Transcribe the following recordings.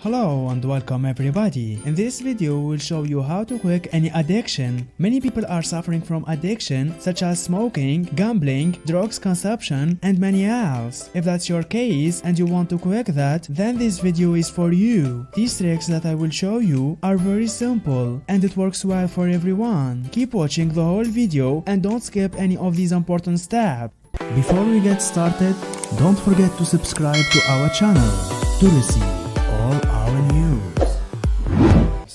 Hello and welcome everybody. In this video we'll show you how to quit any addiction. Many people are suffering from addiction such as smoking, gambling, drugs consumption and many else. If that's your case and you want to quit that, then this video is for you. These tricks that I will show you are very simple and it works well for everyone. Keep watching the whole video and don't skip any of these important steps. Before we get started, don't forget to subscribe to our channel to receive all our news.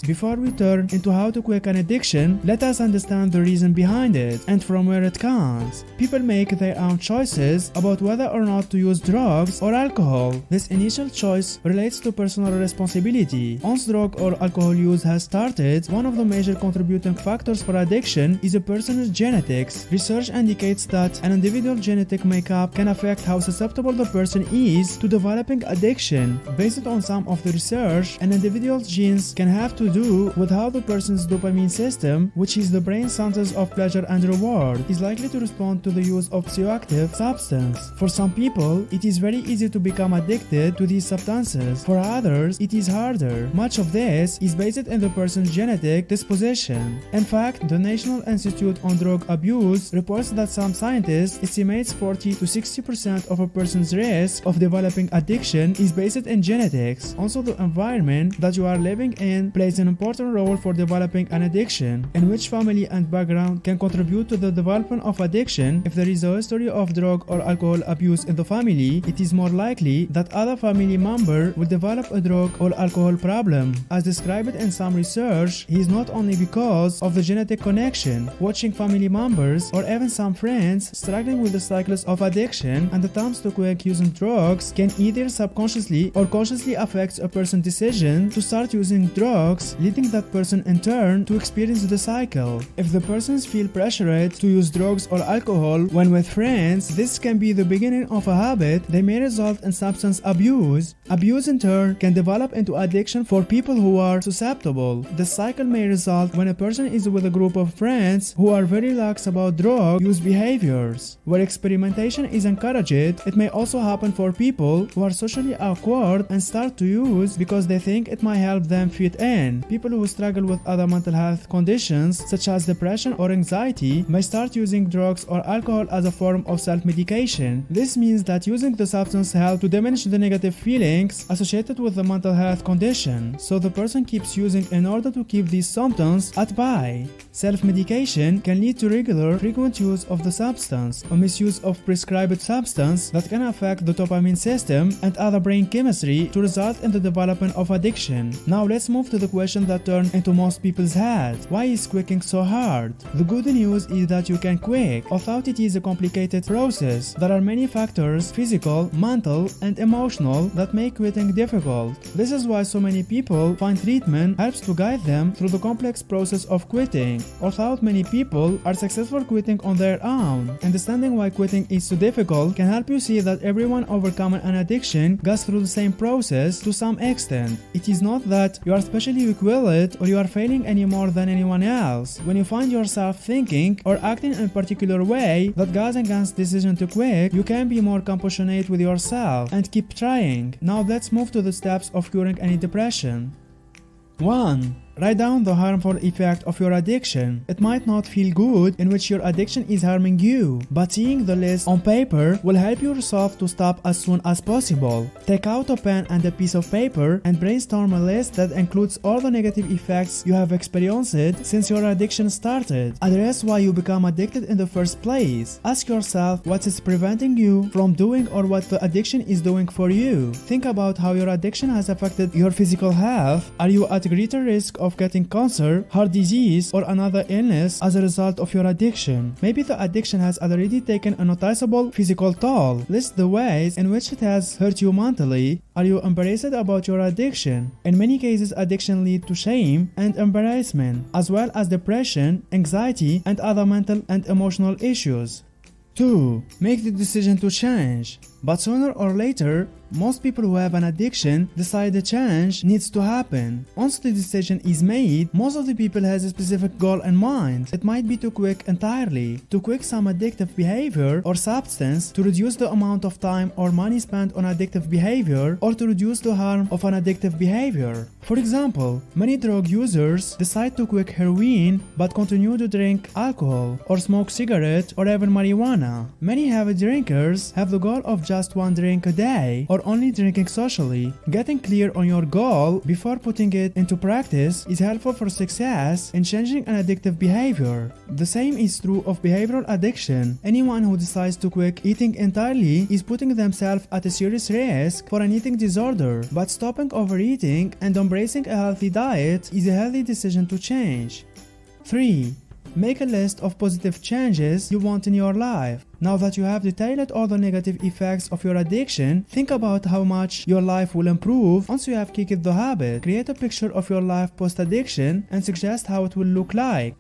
Before we turn into how to quit an addiction, let us understand the reason behind it and from where it comes. People make their own choices about whether or not to use drugs or alcohol. This initial choice relates to personal responsibility. Once drug or alcohol use has started, one of the major contributing factors for addiction is a person's genetics. Research indicates that an individual genetic makeup can affect how susceptible the person is to developing addiction. Based on some of the research, an individual's genes can have to do with how the person's dopamine system, which is the brain centers of pleasure and reward, is likely to respond to the use of psychoactive substance. For some people, it is very easy to become addicted to these substances. For others, it is harder. Much of this is based in the person's genetic disposition. In fact, the National Institute on Drug Abuse reports that some scientists estimates 40 to 60% of a person's risk of developing addiction is based in genetics. Also, the environment that you are living in plays an important role for developing an addiction, in which family and background can contribute to the development of addiction. If there is a history of drug or alcohol abuse in the family, it is more likely that other family member will develop a drug or alcohol problem. As described in some research, it is not only because of the genetic connection. Watching family members or even some friends struggling with the cycles of addiction and attempts to quit using drugs can either subconsciously or consciously affect a person's decision to start using drugs, leading that person in turn to experience the cycle. If the persons feel pressured to use drugs or alcohol when with friends, this can be the beginning of a habit that may result in substance abuse. Abuse in turn can develop into addiction for people who are susceptible. The cycle may result when a person is with a group of friends who are very lax about drug use behaviors. Where experimentation is encouraged, it may also happen for people who are socially awkward and start to use because they think it might help them fit in. People who struggle with other mental health conditions such as depression or anxiety may start using drugs or alcohol as a form of self-medication. This means that using the substance helps to diminish the negative feelings associated with the mental health condition, so the person keeps using in order to keep these symptoms at bay. Self-medication can lead to regular, frequent use of the substance or misuse of prescribed substance that can affect the dopamine system and other brain chemistry to result in the development of addiction. Now let's move to the question that turned into most people's heads. Why is quitting so hard? The good news is that you can quit, although it is a complicated process. There are many factors, physical, mental, and emotional, that make quitting difficult. This is why so many people find treatment helps to guide them through the complex process of quitting. Although many people are successful quitting on their own, understanding why quitting is so difficult can help you see that everyone overcoming an addiction goes through the same process to some extent. It is not that you are especially weak willed or you are failing any more than anyone else. When you find yourself thinking or acting in a particular way that goes against decision to quit, you can be more compassionate with yourself and keep trying. Now let's move to the steps of curing any depression. 1. Write down the harmful effect of your addiction. It might not feel good in which your addiction is harming you, but seeing the list on paper will help you resolve to stop as soon as possible. Take out a pen and a piece of paper and brainstorm a list that includes all the negative effects you have experienced since your addiction started. Address why you become addicted in the first place. Ask yourself what is preventing you from doing or what the addiction is doing for you. Think about how your addiction has affected your physical health. Are you at greater risk of getting cancer, heart disease, or another illness as a result of your addiction? Maybe the addiction has already taken a noticeable physical toll. List the ways in which it has hurt you mentally. Are you embarrassed about your addiction? In many cases, addiction leads to shame and embarrassment, as well as depression, anxiety, and other mental and emotional issues. 2. Make the decision to change. But sooner or later, most people who have an addiction decide a change needs to happen. Once the decision is made, most of the people has a specific goal in mind. It might be to quit entirely, to quit some addictive behavior or substance, to reduce the amount of time or money spent on addictive behavior, or to reduce the harm of an addictive behavior. For example, many drug users decide to quit heroin but continue to drink alcohol or smoke cigarette or even marijuana. Many heavy drinkers have the goal of just one drink a day or only drinking socially. Getting clear on your goal before putting it into practice is helpful for success in changing an addictive behavior. The same is true of behavioral addiction. Anyone who decides to quit eating entirely is putting themselves at a serious risk for an eating disorder, but stopping overeating and embracing a healthy diet is a healthy decision to change. 3. Make a list of positive changes you want in your life. Now that you have detailed all the negative effects of your addiction, think about how much your life will improve once you have kicked the habit. Create a picture of your life post-addiction and suggest how it will look like.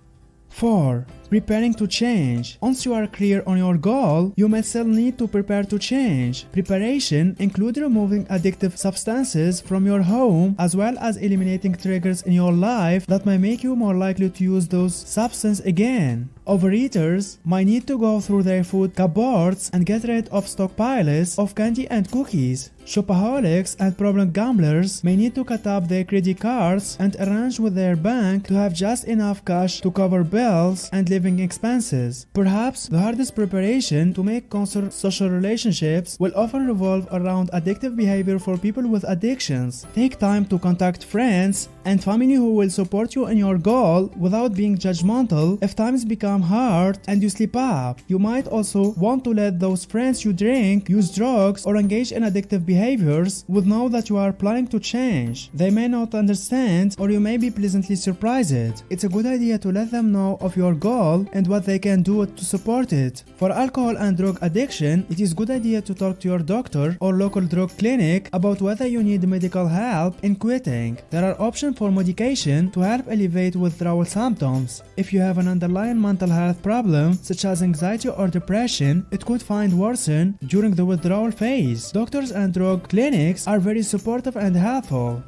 4. Preparing to change. Once you are clear on your goal, you may still need to prepare to change. Preparation includes removing addictive substances from your home as well as eliminating triggers in your life that may make you more likely to use those substances again. Overeaters might need to go through their food cupboards and get rid of stockpiles of candy and cookies. Shopaholics and problem gamblers may need to cut up their credit cards and arrange with their bank to have just enough cash to cover bills and living expenses. Perhaps the hardest preparation to make constant social relationships will often revolve around addictive behavior for people with addictions. Take time to contact friends and family who will support you in your goal without being judgmental if times become hard and you slip up. You might also want to let those friends you drink, use drugs, or engage in addictive behaviors with know that you are planning to change. They may not understand or you may be pleasantly surprised. It's a good idea to let them know of your goal and what they can do to support it. For alcohol and drug addiction, it is a good idea to talk to your doctor or local drug clinic about whether you need medical help in quitting. There are options for medication to help alleviate withdrawal symptoms. If you have an underlying mental health problem such as anxiety or depression, it could find worsen during the withdrawal phase. Doctors and drug clinics are very supportive and helpful.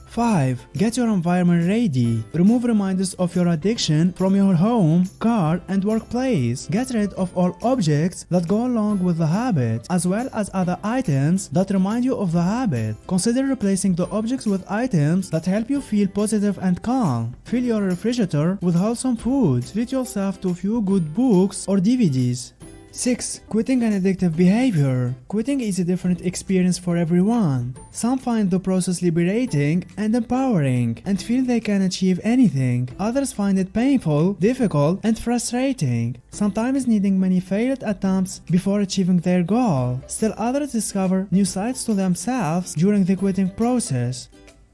5. Get your environment ready. Remove reminders of your addiction from your home, car, and workplace. Get rid of all objects that go along with the habit, as well as other items that remind you of the habit. Consider replacing the objects with items that help you feel positive and calm. Fill your refrigerator with wholesome food. Treat yourself to a few good books or DVDs. 6. Quitting an addictive behavior. Quitting is a different experience for everyone. Some find the process liberating and empowering and feel they can achieve anything. Others find it painful, difficult, and frustrating, sometimes needing many failed attempts before achieving their goal. Still others discover new sides to themselves during the quitting process.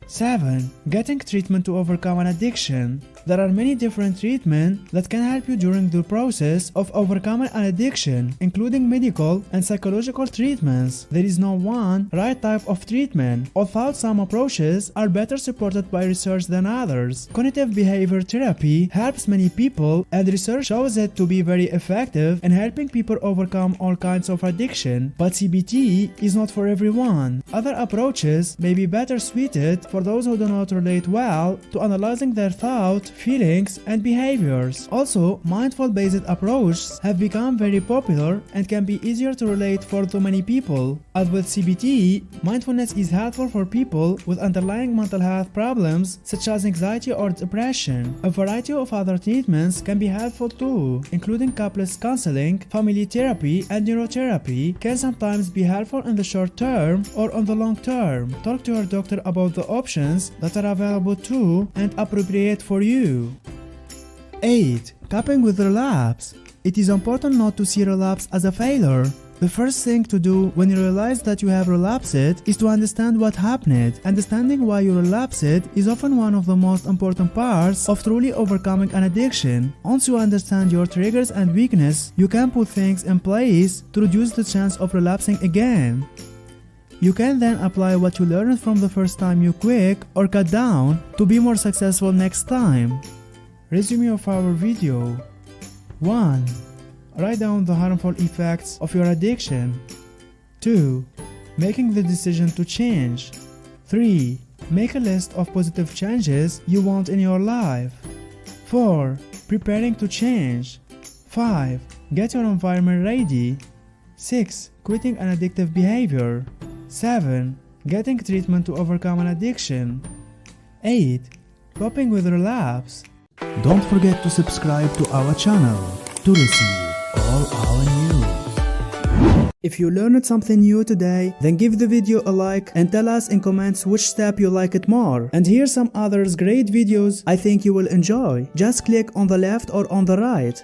7. Getting treatment to overcome an addiction. There are many different treatments that can help you during the process of overcoming an addiction, including medical and psychological treatments. There is no one right type of treatment, although some approaches are better supported by research than others. Cognitive behavior therapy helps many people, and research shows it to be very effective in helping people overcome all kinds of addiction, but CBT is not for everyone. Other approaches may be better suited for those who do not relate well to analyzing their thoughts, feelings, and behaviors. Also, mindful-based approaches have become very popular and can be easier to relate for too many people. As with CBT, mindfulness is helpful for people with underlying mental health problems such as anxiety or depression. A variety of other treatments can be helpful too, including couples counseling, family therapy, and neurotherapy can sometimes be helpful in the short term or on the long term. Talk to your doctor about the options that are available to and appropriate for you. 8. Coping with relapse. It is important not to see relapse as a failure. The first thing to do when you realize that you have relapsed is to understand what happened. Understanding why you relapsed is often one of the most important parts of truly overcoming an addiction. Once you understand your triggers and weakness, you can put things in place to reduce the chance of relapsing again. You can then apply what you learned from the first time you quit or cut down to be more successful next time. Resume of our video. 1. Write down the harmful effects of your addiction. 2. Making the decision to change. 3. Make a list of positive changes you want in your life. 4. Preparing to change. 5. Get your environment ready. 6. Quitting an addictive behavior. 7. Getting treatment to overcome an addiction. 8. Coping with relapse. Don't forget to subscribe to our channel to receive all our news. If you learned something new today, then give the video a like and tell us in comments which step you like it more. And here's some others great videos I think you will enjoy. Just click on the left or on the right.